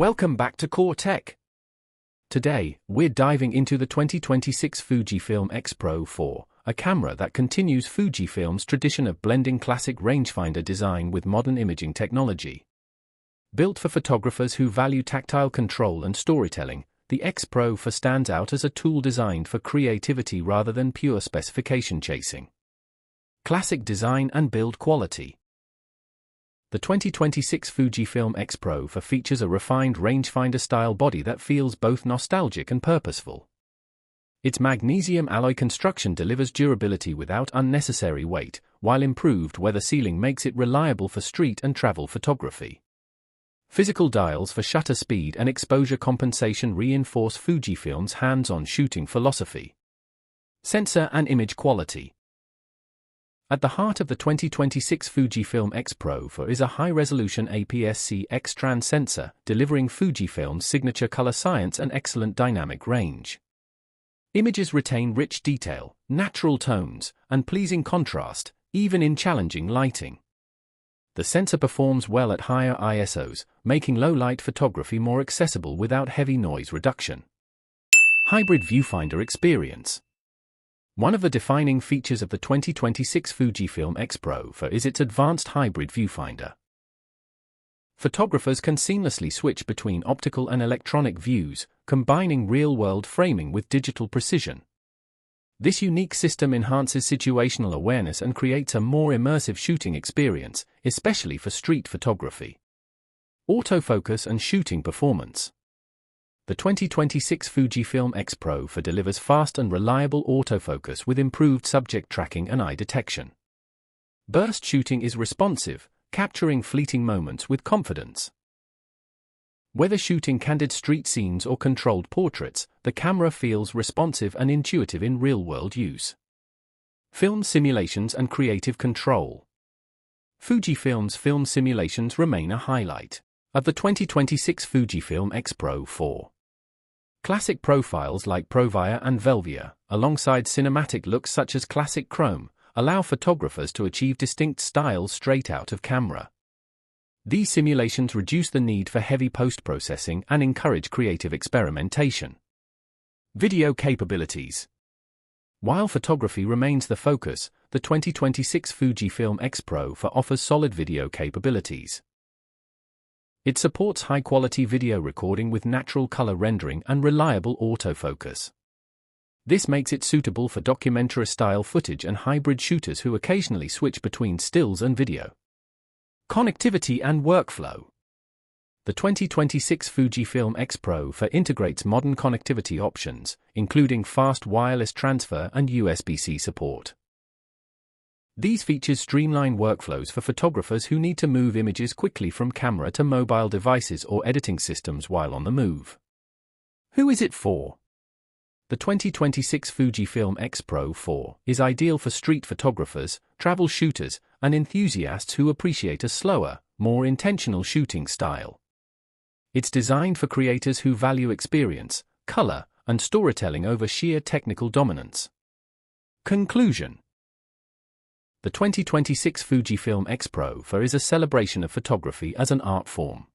Welcome back to Core Tech. Today, we're diving into the 2026 Fujifilm X-Pro 4, a camera that continues Fujifilm's tradition of blending classic rangefinder design with modern imaging technology. Built for photographers who value tactile control and storytelling, the X-Pro 4 stands out as a tool designed for creativity rather than pure specification chasing. Classic design and build quality. The 2026 Fujifilm X-Pro 4 features a refined rangefinder-style body that feels both nostalgic and purposeful. Its magnesium alloy construction delivers durability without unnecessary weight, while improved weather sealing makes it reliable for street and travel photography. Physical dials for shutter speed and exposure compensation reinforce Fujifilm's hands-on shooting philosophy. Sensor and image quality. At the heart of the 2026 Fujifilm X-Pro 4 is a high-resolution APS-C X-Trans sensor, delivering Fujifilm's signature color science and excellent dynamic range. Images retain rich detail, natural tones, and pleasing contrast, even in challenging lighting. The sensor performs well at higher ISOs, making low-light photography more accessible without heavy noise reduction. Hybrid viewfinder experience. One of the defining features of the 2026 Fujifilm X-Pro 4 is its advanced hybrid viewfinder. Photographers can seamlessly switch between optical and electronic views, combining real-world framing with digital precision. This unique system enhances situational awareness and creates a more immersive shooting experience, especially for street photography. Autofocus and shooting performance. The 2026 Fujifilm X-Pro 4 delivers fast and reliable autofocus with improved subject tracking and eye detection. Burst shooting is responsive, capturing fleeting moments with confidence. Whether shooting candid street scenes or controlled portraits, the camera feels responsive and intuitive in real-world use. Film simulations and creative control. Fujifilm's film simulations remain a highlight of the 2026 Fujifilm X-Pro 4. Classic profiles like Provia and Velvia, alongside cinematic looks such as classic chrome, allow photographers to achieve distinct styles straight out of camera. These simulations reduce the need for heavy post-processing and encourage creative experimentation. Video capabilities. While photography remains the focus, the 2026 Fujifilm X-Pro 4 offers solid video capabilities. It supports high-quality video recording with natural color rendering and reliable autofocus. This makes it suitable for documentary-style footage and hybrid shooters who occasionally switch between stills and video. Connectivity and workflow. The 2026 Fujifilm X-Pro 4 integrates modern connectivity options, including fast wireless transfer and USB-C support. These features streamline workflows for photographers who need to move images quickly from camera to mobile devices or editing systems while on the move. Who is it for? The 2026 Fujifilm X-Pro 4 is ideal for street photographers, travel shooters, and enthusiasts who appreciate a slower, more intentional shooting style. It's designed for creators who value experience, color, and storytelling over sheer technical dominance. Conclusion. The 2026 Fujifilm X-Pro 4 is a celebration of photography as an art form.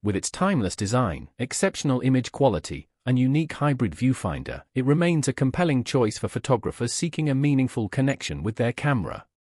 With its timeless design, exceptional image quality, and unique hybrid viewfinder, it remains a compelling choice for photographers seeking a meaningful connection with their camera.